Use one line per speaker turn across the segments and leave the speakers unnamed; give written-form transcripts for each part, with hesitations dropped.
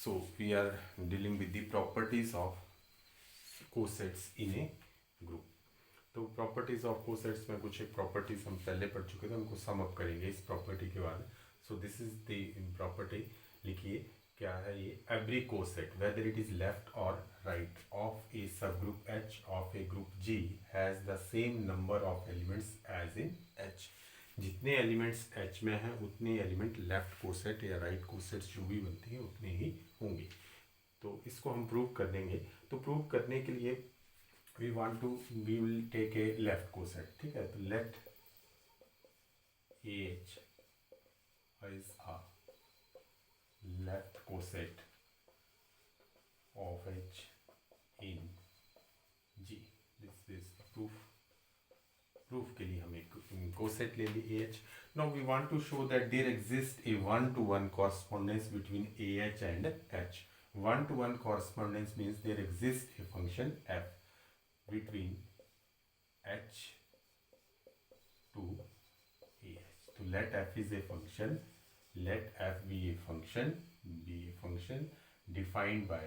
So we are dealing with the properties of cosets in a group. तो properties of cosets में कुछ एक properties हम पहले पढ़ चुके थे, उनको सम अप करेंगे इस प्रॉपर्टी के बाद. So this is the property. लिखिए क्या है ये. Every coset whether it is left और right of a subgroup H of a group G has the same number of elements as in H. जितने elements H में हैं उतने element left coset या राइट कोसेट जो भी बनती हैं उतने ही होंगे. तो इसको हम प्रूव कर देंगे. तो प्रूव करने के लिए we will take a left coset. ठीक है. तो let AH is a left coset of H in G. This is proof. Proof के लिए हम एक कोसेट ले ली AH. Now we want to show that there exists a one-to-one correspondence between AH and H. One-to-one correspondence means there exists a function f between H to AH. So let f is a function. Let f be a function. Defined by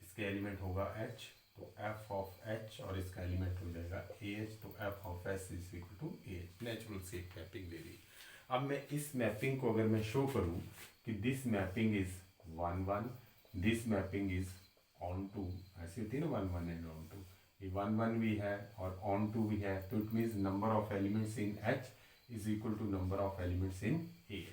इसका element होगा h. तो f of h और इसका element हो जाएगा ah. तो f of s is equal to ah. Natural set mapping दे दी. अब मैं इस मैपिंग को अगर मैं शो करूं कि this mapping is 1-1, this mapping is onto, ऐसी होती है ना 1-1 एंड ऑन टू. ये 1-1 भी है और ऑन टू भी है. तो it means number of elements in h is equal to number of elements in ah.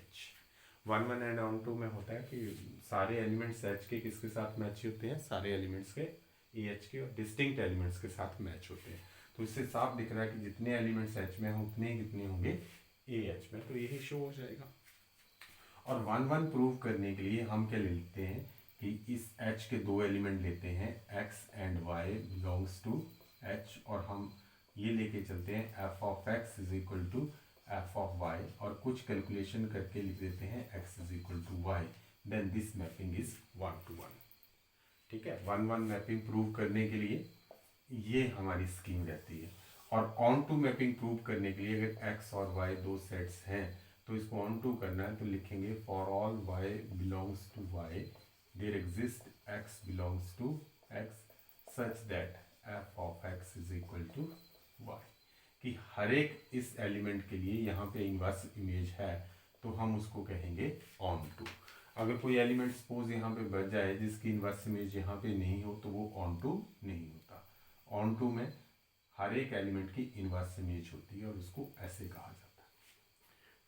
1-1 and onto में होता है कि सारे एलिमेंट्स h के किसके साथ मैच होते हैं, सारे एलिमेंट्स के ah के और डिस्टिंक्ट एलिमेंट्स के साथ मैच होते हैं. तो इससे साफ दिख रहा है कि जितने एलिमेंट्स h में हैं उतने ही कितने होंगे ah में. तो यही शो हो जाएगा. और 1-1 प्रूव करने के लिए हम क्या लेते हैं कि इस h के दो एलिमेंट लेते हैं x and y belongs to h और हम ये लेके चलते हैं f of x is equal to f of y और कुछ कैलकुलेशन करके लिख देते हैं x is equal to y. Then this mapping is 1-to-1. ठीक है. 1-1 मैपिंग प्रूव करने के लिए ये हमारी स्कीम रहती है. और ऑन टू मैपिंग प्रूव करने के लिए अगर x और y दो सेट्स हैं तो इसको ऑन टू करना है. तो लिखेंगे for all y belongs to y there exist x belongs to x such that f of x is equal to y. कि हर एक इस एलिमेंट के लिए यहाँ पे इनवर्स इमेज है तो हम उसको कहेंगे ऑन टू. अगर कोई एलिमेंट सपोज यहाँ पे बच जाए जिसकी इनवर्स इमेज यहाँ पे नहीं हो तो वो ऑन टू नहीं होता. ऑन टू में हर एक एलिमेंट की इनवर्स इमेज होती है और उसको ऐसे कहा जाता है.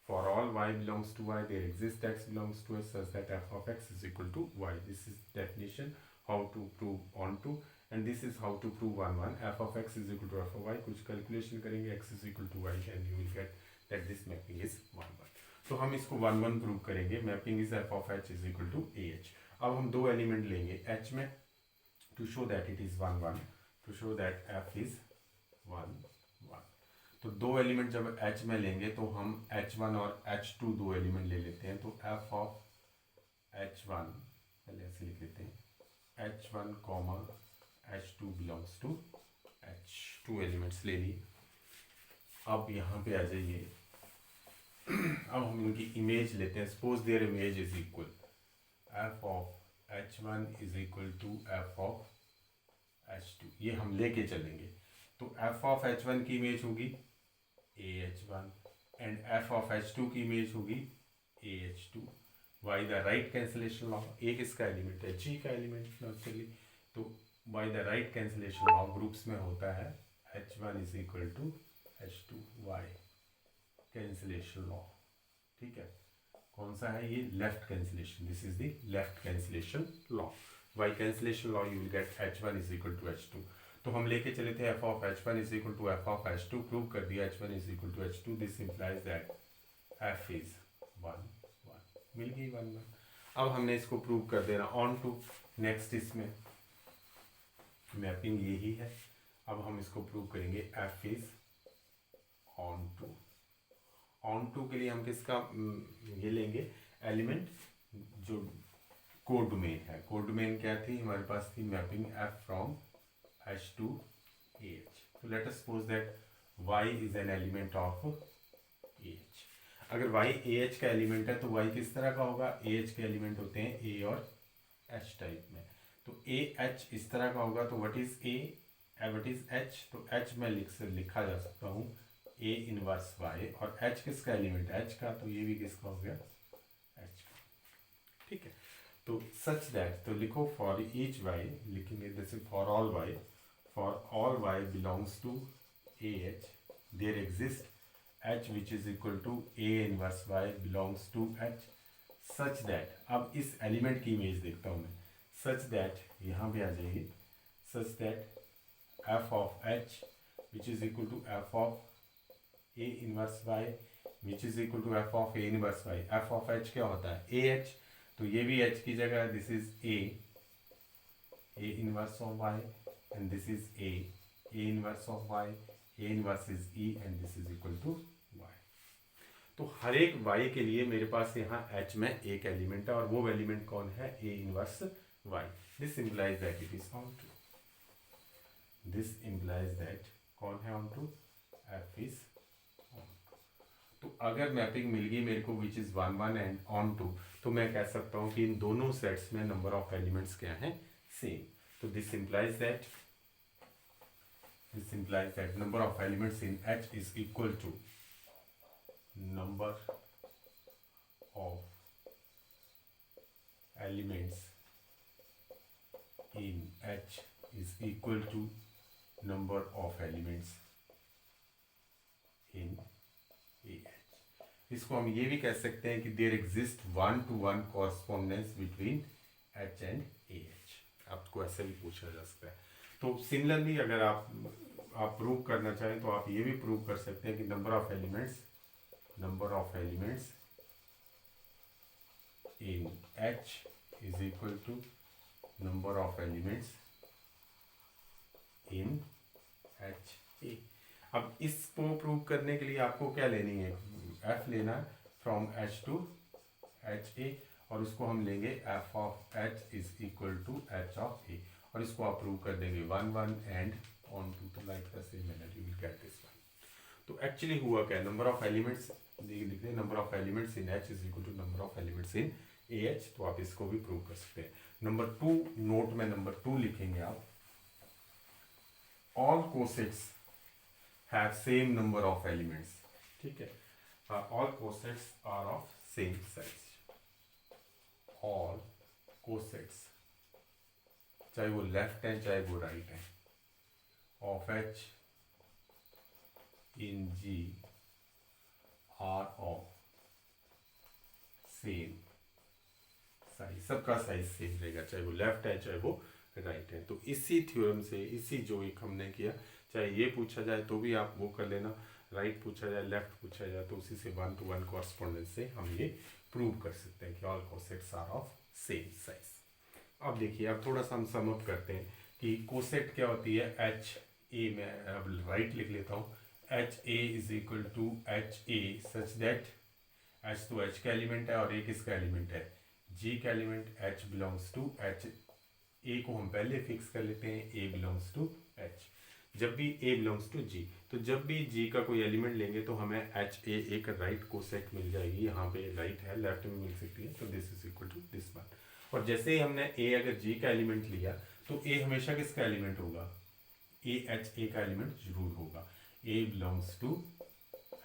For all y belongs to y there exist x belongs to s such that f of x is equal to y. This is definition how to prove onto and this is how to prove 1-1. f of x is equal to f of y. कुछ calculation करेंगे x is equal to y and you will get that this mapping is 1-1. तो हम इसको 1-1 prove करेंगे. Mapping is f of h is equal to ah. अब हम दो element लेंगे h में to show that it is 1-1, to show that f is 1-1. तो दो एलिमेंट जब h में लेंगे तो हम h1 और h2 दो एलिमेंट ले लेते हैं. तो f ऑफ h1 पहले ऐसे लिख लेते हैं h1 comma h2 belongs to h. Two elements ले लिए. अब यहाँ पे आ जाइए. अब हम इनकी इमेज लेते हैं. Suppose their image is equal f of h1 is equal to f of h2. ये हम लेके चलेंगे. तो f ऑफ h1 की इमेज होगी ah1 and f of h2 की इमेज होगी ah2. By the right cancellation law, एक इसका एलिमेंट है g का एलिमेंट नॉर्मली. तो by the right cancellation law groups में होता है h1 is equal to h2 y cancellation law. ठीक है. कौन सा है ये? Left cancellation. This is the left cancellation law. By cancellation law you will get h1 is equal to h2. तो हम लेके चले थे f of h1 is equal to f of h2. Prove कर दिया h1 is equal to h2. This implies that f is 1-1. मिल गई 1-1. अब हमने इसको प्रूव कर देना ऑन टू. नेक्स्ट इसमें मैपिंग यही है. अब हम इसको प्रूव करेंगे f is onto. Onto के लिए हम किसका ये लेंगे एलिमेंट जो कोडोमेन है. कोडोमेन क्या थी हमारे पास? थी mapping f from h to ah. So let us suppose that y is an element of ah. अगर y ए एच का एलिमेंट है तो y किस तरह का होगा, ए एच के एलिमेंट होते हैं ए और एच टाइप में, तो ए एच इस तरह का होगा। तो what is a, what is H, तो एच में लिखा जा सकता हूँ ए इनवर्स वाई, और एच किसका एलिमेंट है, एच का, तो ये भी किसका हो गया, एच का। ठीक है, तो सच दैट, तो लिखो फॉर ईच वाई, लिखेंगे जैसे for all y belongs to a H, there exist h which is equal to a inverse y belongs to H, such that, अब इस एलिमेंट की इमेज देखता हूँ मैं, सच दैट, यहाँ पे आ जाइए, such that f of h which is equal to f of a inverse y which is equal to f of a inverse y. F of h क्या होता है, ए एच, तो ये भी एच की जगह है, this is a inverse of y, and this is a inverse of y, a inverse is e, and this is equal to y. तो हर एक y के लिए मेरे पास यहाँ h में एक एलिमेंट है, और वो एलिमेंट कौन है, a inverse y। This implies that it is onto, this implies that कौन है onto, f is onto. तो अगर मैपिंग मिल गई मेरे को which is 1 1 and onto, तो मैं कह सकता हूँ कि इन दोनों सेट्स में नंबर ऑफ एलिमेंट्स क्या हैं, सेम। तो this implies that number of elements in h is equal to number of elements in H is equal to number of elements in AH। इसको हम ये भी कह सकते हैं कि there exist 1-to-1 correspondence between H and AH। आपको ऐसे भी पूछा जा सकता है। तो सिमिलरली अगर आप प्रूव करना चाहें तो आप ये भी प्रूव कर सकते हैं कि number of elements in H is equal to number of elements in HA। अब इसको प्रूव करने के लिए आपको क्या लेनी है, F लेना है फ्रॉम H टू HA, और उसको हम लेंगे F of H is equal to H of A, और इसको आप प्रूव कर देंगे 1 1 एंड ऑन टू, तो like the same manner you will get this one. तो एक्चुअली हुआ क्या, नंबर ऑफ एलिमेंट्स लिखते हैं, number of elements in H is equal to number of elements in AH, तो आप इसको भी प्रूव कर सकते हैं। नंबर 2 नोट में नंबर 2 लिखेंगे आप, all cosets have same number of elements. ठीक है, all cosets are of same size, all cosets चाहे वो लेफ्ट है चाहे वो राइट है, of H in G are of same size, सबका साइज सेम रहेगा, चाहे वो लेफ्ट है चाहे वो राइट है। तो इसी थ्योरम से, इसी जो एक हमने किया, चाहे ये पूछा जाए तो भी आप वो कर लेना, राइट पूछा जाए लेफ्ट पूछा जाए तो उसी से 1-to-1 कॉरस्पॉन्डेंस से हम ये प्रूव कर सकते हैं कि all cosets are of same size. अब देखिए, अब थोड़ा सा हम सम अप करते हैं कि कोसेट क्या होती है, एच ए, में अब राइट लिख लेता हूँ, H A is equal to H A such that H तो एच का एलिमेंट है और ए किसका एलिमेंट है, जी का element, H belongs to H, A को हम पहले फिक्स कर लेते हैं, ए बिलोंग्स टू एच। जब भी ए बिलोंग्स टू जी, तो जब भी जी का कोई एलिमेंट लेंगे तो हमें एच ए एक राइट कोसेट मिल जाएगी, यहाँ पे राइट है, लेफ्ट में मिल सकती है, तो this is equal to this one. और जैसे ही हमने ए अगर जी का एलिमेंट लिया तो ए हमेशा किसका एलिमेंट होगा, ए एच ए का एलिमेंट जरूर होगा, ए बिलोंग्स टू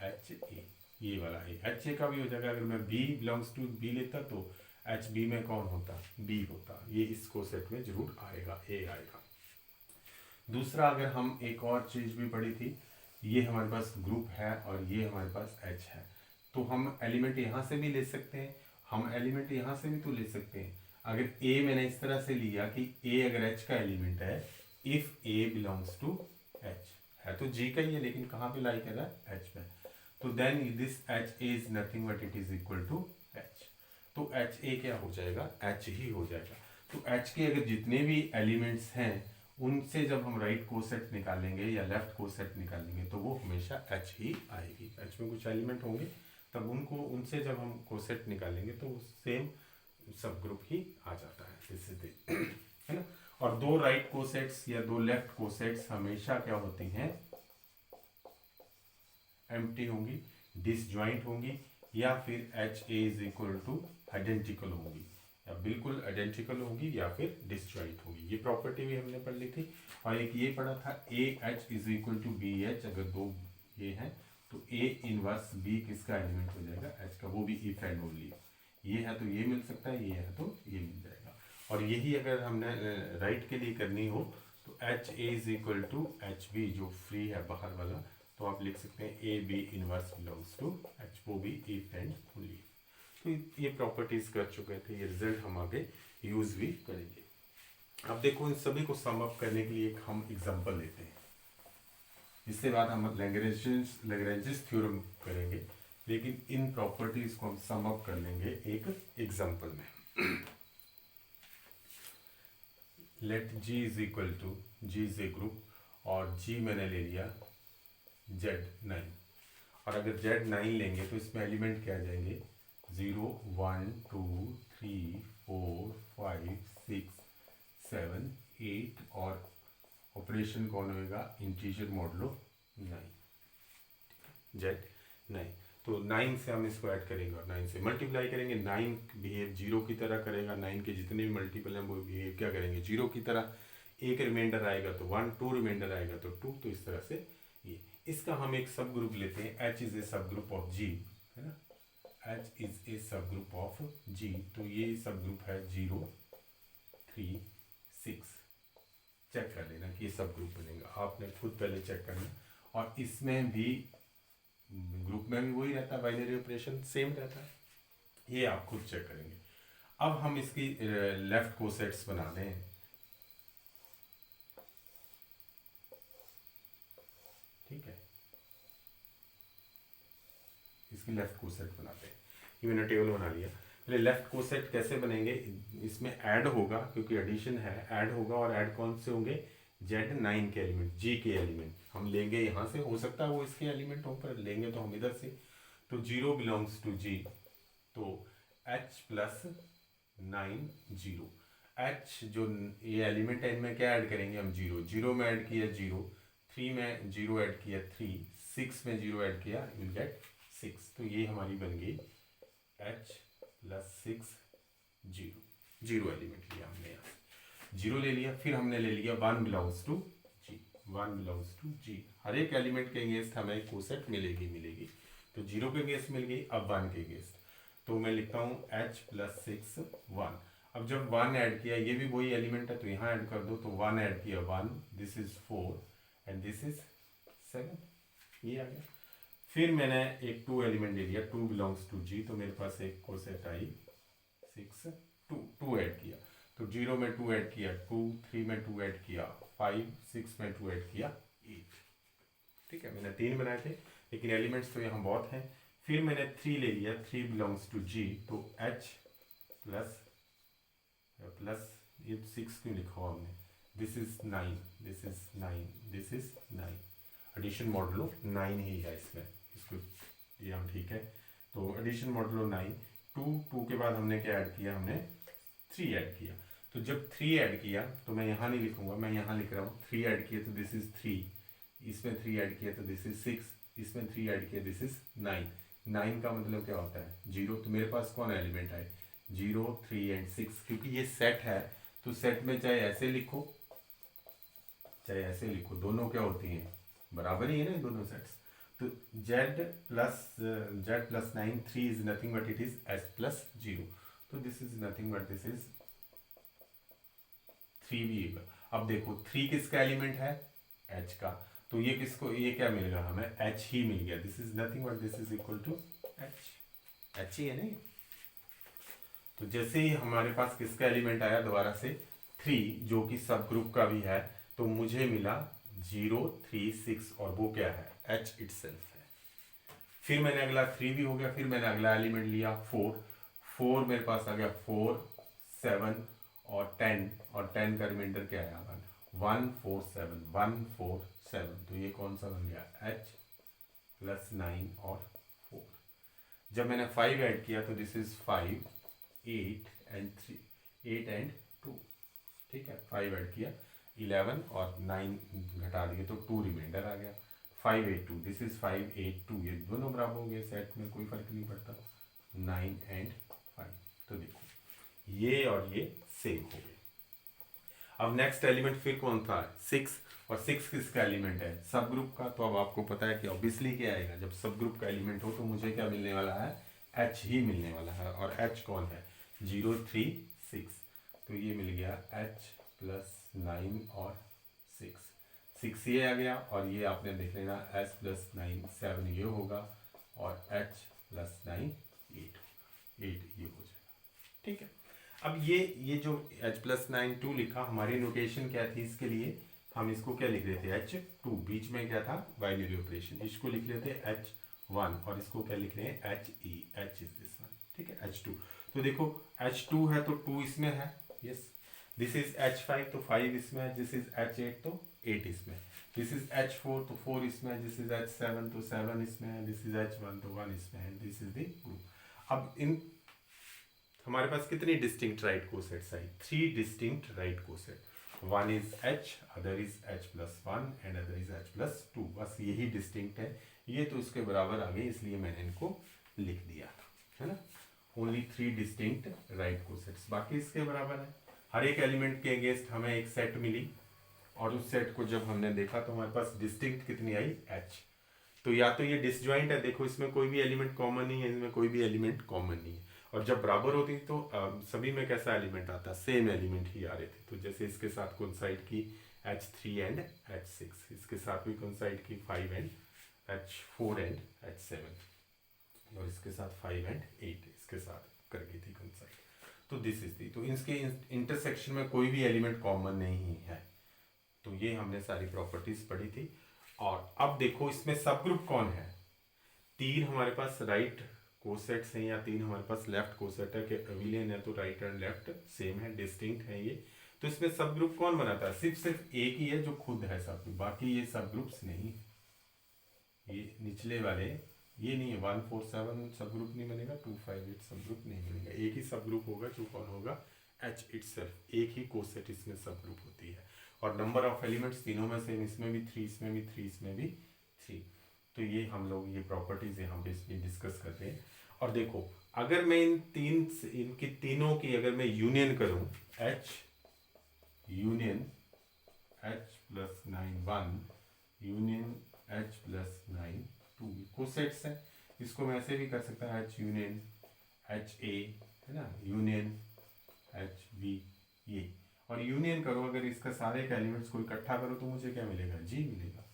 एच ए, ये वाला ए एच ए का भी हो जाएगा। अगर मैं बी बिलोंग्स टू बी लेता तो एच बी में कौन होता, बी होता, ये इस कोसेट में जरूर आएगा, ए आएगा। दूसरा, अगर हम एक और चीज भी पढ़ी थी, ये हमारे पास ग्रुप है और ये हमारे पास एच है, तो हम एलिमेंट यहाँ से भी ले सकते हैं, हम एलिमेंट यहाँ से भी तो ले सकते हैं। अगर ए मैंने इस तरह से लिया कि ए अगर एच का एलिमेंट है, if a belongs to h, है तो जी का ही है लेकिन कहाँ पे लाई कर रहा है, एच में, तो then this h A is nothing but it is equal to h, तो एच ए क्या हो जाएगा, एच ही हो जाएगा। तो एच के अगर जितने भी एलिमेंट्स हैं उनसे जब हम राइट कोसेट निकालेंगे या लेफ्ट कोसेट निकालेंगे तो वो हमेशा एच ही आएगी। एच में कुछ एलिमेंट होंगे तब उनसे जब हम कोसेट निकालेंगे तो सेम सब ग्रुप ही आ जाता है, दिस इज है ना। और दो राइट कोसेट्स या दो लेफ्ट कोसेट्स हमेशा क्या होती हैं, एम्प्टी होंगी, डिसजॉइंट होंगी, या फिर H A is equal two identical होंगी, या बिल्कुल आइडेंटिकल होंगी या फिर डिसजॉइंट होगी। ये प्रॉपर्टी भी हमने पढ़ ली थी। और एक ये पढ़ा था a h is equal to b h, अगर दो ये हैं तो ए इनवर्स बी किसका एलिमेंट हो जाएगा, एच का, वो भी इफ एंड ओनली। ये है तो ये मिल सकता है, ये है तो ये मिल जाएगा। और यही अगर हमने राइट के लिए करनी हो तो h A is equal to h b, जो फ्री है बाहर वाला, तो आप लिख सकते हैं a b inverse belongs to h, वो भी इफ एंड ओनली। तो ये प्रॉपर्टीज कर चुके थे, ये रिजल्ट हम आगे यूज भी करेंगे। अब देखो इन सभी को सम अप करने के लिए एक हम एग्जांपल लेते हैं, इसके बाद हम लैग्रेंजेस थ्योरम करेंगे, लेकिन इन प्रॉपर्टीज को हम सम अप कर लेंगे एक एग्जांपल में। Let g is equal to, g is a group, और जी मैंने ले लिया Z9, और अगर Z9 लेंगे तो इसमें एलिमेंट क्या आ जाएंगे, 0 1 2 3 4 5 6 7 8, और ऑपरेशन कौन होएगा, इंटीजर मॉडलो 9, Z9। तो 9 से हम इसको ऐड करेंगे और 9 से मल्टीप्लाई करेंगे। 9 बिहेव 0 की तरह करेगा, 9 के जितने भी मल्टीपल हैं वो बिहेव क्या करेंगे, 0 की तरह। एक रिमाइंडर आएगा तो 1, 2 रिमाइंडर आएगा तो 2, तो इस तरह से ये। इसका हम एक सब ग्रुप लेते हैं, H इज ए सब ग्रुप ऑफ G, है ना, H इज ए सब ग्रुप ऑफ G। तो ये सब ग्रुप है 0 3 6। चेक कर लेना कि ये सब ग्रुप बनेगा, आपने खुद पहले चेक करना। और इसमें भी ग्रुप में भी वही रहता है, बाइनरी ऑपरेशन सेम रहता है, ये आप खुद चेक करेंगे। अब हम इसकी लेफ्ट कोसेट्स बना दें, ठीक है, इसकी लेफ्ट कोसेट बनाते हैं। ये मैंने टेबल बना लिया। पहले लेफ्ट कोसेट कैसे बनेंगे, इसमें ऐड होगा, क्योंकि एडिशन है, ऐड होगा, और ऐड कौन से होंगे, Z9 के एलिमेंट, G के एलिमेंट हम लेंगे यहाँ से, हो सकता है वो इसके एलिमेंट हो, पर लेंगे तो हम इधर से। तो 0 बिलोंग्स टू G, तो H प्लस 9 0। H जो ये एलिमेंट है इनमें क्या ऐड करेंगे हम, 0, 0 में ऐड किया 0, 3 में 0 ऐड किया 3, 6 में 0 ऐड किया, यू विल गेट 6। तो ये हमारी बन गई H प्लस 6 0, 0 एलिमेंट लिया हमने यहाँ, 0 ले लिया। फिर हमने ले लिया 1 belongs to G, 1 belongs to G। हर एक एलिमेंट के अगेंस्ट हमें कोसेट मिलेगी। तो 0 के अगेंस्ट मिल गई, अब 1 के अगेंस्ट, तो मैं लिखता हूँ H प्लस 6 1। अब जब 1 ऐड किया, ये भी वही एलिमेंट है तो यहाँ ऐड कर दो, तो 1 ऐड किया 1, this is 4 and this is 7, ये आ गया। फिर मैंने एक 2 एलिमेंट ले लिया, 2 बिलोंग्स टू G, तो मेरे पास एक कोसेट आई 6 2 ऐड किया, तो 0 में 2 ऐड किया 2, 3 में 2 ऐड किया 5, 6 में 2 ऐड किया 8, ठीक है। मैंने 3 बनाए थे, लेकिन एलिमेंट्स तो यहाँ बहुत हैं। फिर मैंने 3 ले लिया, 3 बिलोंग्स टू G, तो H प्लस ये 6 क्यों लिखा हुआ हमने, this is 9, this is 9, this is 9, addition modulo 9 ही है इसमें, इसको ये हम ठीक है। तो एडिशन मॉडलो 9, 2 के बाद हमने क्या ऐड किया, हमने 3 ऐड किया। तो जब 3 ऐड किया तो मैं यहाँ नहीं लिखूंगा, मैं यहाँ लिख रहा हूँ 3 ऐड किया तो दिस इज 3, इसमें 3 ऐड किया तो दिस इज 6, इसमें 3 ऐड किया दिस इज 9। 9 का मतलब क्या होता है, 0। तो मेरे पास कौन एलिमेंट है, 0 3 एंड 6। क्योंकि ये सेट है तो सेट में चाहे ऐसे लिखो चाहे ऐसे लिखो, दोनों क्या होती हैं, बराबर ही है ना दोनों सेट्स। तो Z plus 9 3 is nothing but it is S plus 0, तो this is nothing but this is 3 भी। अब देखो 3 किसका एलिमेंट है, H का, तो ये किसको, ये क्या मिल गया हमें, H ही मिल गया, this is nothing but this is equal to H ही है नहीं। तो जैसे ही हमारे पास किसका एलिमेंट आया दोबारा से 3, जो कि सब ग्रुप का भी है, तो मुझे मिला 0 3 6, और वो क्या है, H इटसेल्फ है। फिर मैंने अगला 3 भी हो गया, फिर मैंने अगला एलिमेंट लिया 4 मेरे पास आ गया 4 7 और 10, और 10 का रिमाइंडर क्या आया 1 4 7, 1 4 7, तो ये कौन सा बन गया, H प्लस 9 और 4। जब मैंने 5 ऐड किया तो दिस इज 5 8 एंड 3, 8 एंड 2, ठीक है। 5 ऐड किया 11 और 9 घटा दिए तो 2 रिमाइंडर आ गया। 582, दिस इज 582, ये दोनों बराबर हो गए, सेट में कोई फर्क नहीं पड़ता, 9 एंड 5। तो देखो ये और ये सेम हो गए। अब नेक्स्ट एलिमेंट फिर कौन था, 6, और 6 किसका एलिमेंट है, सब ग्रुप का। तो अब आपको पता है कि ऑब्वियसली क्या आएगा, जब सब ग्रुप का एलिमेंट हो तो मुझे क्या मिलने वाला है, एच ही मिलने वाला है। और एच कौन है, 0 3 6, तो ये मिल गया एच प्लस 9 और 6 ये आ गया, और ये आपने देख लेना एच प्लस 9 7 ये होगा, और एच प्लस 9 8 ये हो जाएगा। ठीक है, अब ये जो h प्लस 9 2 लिखा, हमारी नोटेशन क्या थी इसके लिए, हम इसको क्या लिख रहे थे, h2, बीच में क्या था बाइनरी ऑपरेशन, इसको लिख रहे थे h1, और इसको क्या लिख रहे हैं he, h is this one. ठीक है, h2, तो देखो h2 है तो 2 इसमें है, यस, दिस इज h5 तो 5 इसमें है, दिस इज h8 तो 8 इसमें है, दिस इज h4 तो 4 इसमें है, दिस इज h7 तो 7 इसमें है, दिस इज h1 तो 1 इसमें है, दिस इज द ग्रुप। अब इन हमारे पास कितनी distinct right cosets I, 3 distinct right coset, one is h, other is h plus 1 and other is h plus 2, बस यही डिस्टिंक्ट है, ये तो इसके बराबर आ गए, इसलिए मैंने इनको लिख दिया, है ना, ओनली 3 डिस्टिंक्ट राइट कोसेट्स, बाकी इसके बराबर है। हर एक एलिमेंट के अगेंस्ट हमें एक सेट मिली, और उस सेट को जब हमने देखा तो हमारे पास डिस्टिंक्ट कितनी आई, h। तो या तो ये डिसजॉइंट है, देखो इसमें कोई भी एलिमेंट कॉमन नहीं है, इसमें कोई भी एलिमेंट कॉमन नहीं है, और जब बराबर होती तो सभी में कैसा एलिमेंट आता, सेम एलिमेंट ही आ रहे थे। तो जैसे इसके साथ कोइंसाइड की H3 एंड H6, इसके साथ भी कोइंसाइड की 5 एंड H4 एंड H7, और इसके साथ 5 एंड 8 इसके साथ कर गई थी कोइंसाइड। तो दिस इज दी, तो इसके इंटरसेक्शन में कोई भी एलिमेंट कॉमन नहीं है। तो ये हमने सारी प्रॉपर्टीज पढ़ी थी। और अब देखो इसमें सब ग्रुप कौन है, 3 हमारे पास राइट कोसेट्स हैं, या 3 हमारे पास लेफ्ट कोसेट है, कि अविलियन है तो राइट एंड लेफ्ट सेम है, डिस्टिंक्ट है ये। तो इसमें सब ग्रुप कौन बनाता है, सिर्फ एक ही है जो खुद है सब ग्रुप, बाकी ये सब ग्रुप्स नहीं, ये निचले वाले ये नहीं है, 1 4 7 सब ग्रुप नहीं बनेगा, 2 5 8 सब ग्रुप नहीं बनेगा, एक ही सब ग्रुप होगा जो कौन होगा, H इटसेल्फ, एक ही कोसेट इसमें सब ग्रुप होती है। और नंबर ऑफ एलिमेंट्स तीनों में सेम, इसमें भी 3, इसमें भी 3, इसमें भी 3। तो ये हम लोग ये प्रॉपर्टीज यहाँ पे इसमें डिस्कस कर रहे हैं। और देखो अगर मैं इनकी तीनों की अगर मैं यूनियन करूं, H union H plus 9 1 union H plus 9 2, cosets हैं, इसको मैं ऐसे भी कर सकता हूँ, H यूनियन H A, है ना, यूनियन H B, ये, और यूनियन करो अगर इसका सारे के एलिमेंट्स को इकट्ठा करो तो मुझे क्या मिलेगा, G मिलेगा।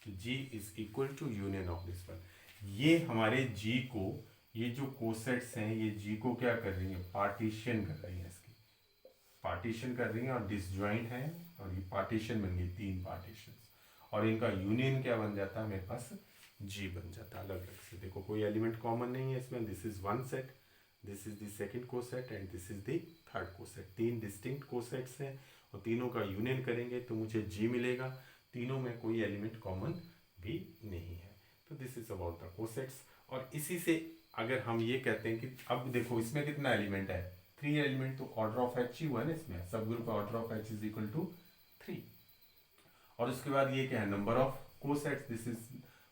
G is equal to union of this one. ये हमारे G को, ये जो कोसेट्स हैं ये G को क्या कर रही है, पार्टीशन कर रही है, इसकी पार्टीशन कर रही है, और डिसजॉइंट है, और ये पार्टीशन बन गई 3 पार्टीशन, और इनका यूनियन क्या बन जाता है मेरे पास, G बन जाता है अलग अलग से। देखो कोई एलिमेंट कॉमन नहीं है इसमें, this is one set, this is the second coset and this is the third coset, 3 distinct cosets हैं, और तीनों का यूनियन करेंगे तो मुझे G मिलेगा, तीनों में कोई एलिमेंट कॉमन भी नहीं है। तो this is about the cosets. और इसी से अगर हम ये कहते हैं कि अब देखो इसमें कितना एलिमेंट है, 3 एलिमेंट, तो ऑर्डर ऑफ H ही हुआ ना इसमें, सब ग्रुप का order of H is equal to 3। और उसके बाद ये क्या है, number of cosets, this is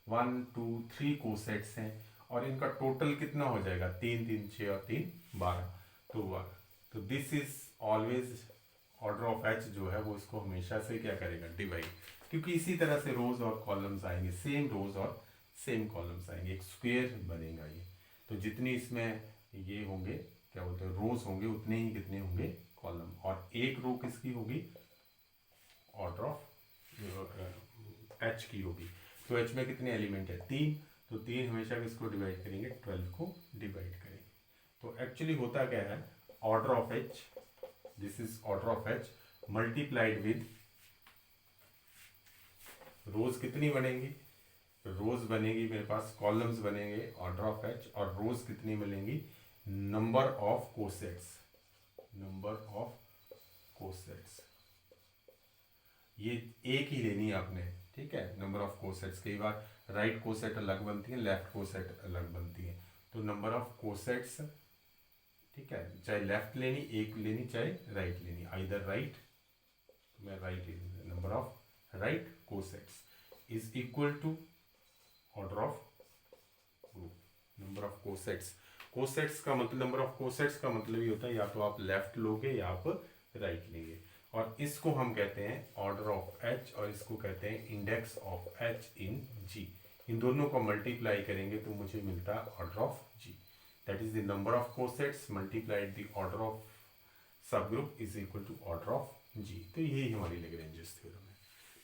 1 2 3 cosets हैं, और इनका टोटल कितना हो जाएगा, 3 3 6 और 3 12। तो this is always order of H जो है वो इसको हमेशा से क्या करेगा, डिवाइड, क्योंकि इसी तरह से रोज और कॉलम्स आएंगे, सेम रोज और सेम कॉलम्स आएंगे, एक स्क्वायर बनेगा ये। तो जितनी इसमें ये होंगे क्या बोलते हैं, रोज होंगे, उतने ही कितने होंगे कॉलम, और एक रो किसकी होगी, ऑर्डर ऑफ H की होगी। तो H में कितने एलिमेंट है, 3, तो 3 हमेशा किसको डिवाइड करेंगे, 12 को डिवाइड करेंगे। तो एक्चुअली होता क्या है, order of H, this is order of H multiplied with rows, कितनी बनेंगी, रोज बनेगी मेरे पास, कॉलम्स बनेंगे ऑर्डर ऑफ H, और रोज कितनी मिलेंगी, number of cosets, number of cosets, ये एक ही लेनी है आपने, ठीक है, नंबर ऑफ कोसेट्स। कई बार राइट कोसेट अलग बनती है, लेफ्ट कोसेट अलग बनती है, तो नंबर ऑफ कोसेट्स, ठीक है, चाहे लेफ्ट लेनी एक लेनी, चाहे राइट लेनी, आइदर राइट, मैं right, number of right cosets, is equal to order of group, number of cosets. Cosets का मतलब, नंबर ऑफ कोसेट्स का मतलब ये होता है या तो आप लेफ्ट लोगे या आप राइट लेंगे, और इसको हम कहते हैं ऑर्डर ऑफ एच और इसको कहते हैं index of H in G. इन दोनों को मल्टीप्लाई करेंगे तो मुझे मिलता है order of G, that is the number of cosets multiplied the order of subgroup is equal to order of G. तो यही हमारी लैग्रेंजेस थ्योरम है,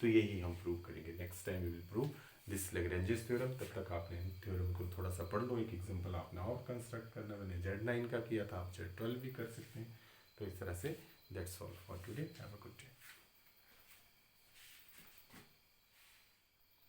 तो यही हम प्रूव करेंगे। Next time we will prove this Lagrange's theorem. तब तक आपने थ्योरम को थोड़ा सा पढ़ लो, एक एग्जांपल आपने और कंस्ट्रक्ट करना, मैंने Z9 का किया था, आप Z12 भी कर सकते हैं। तो इस तरह से that's all for today, have a good day.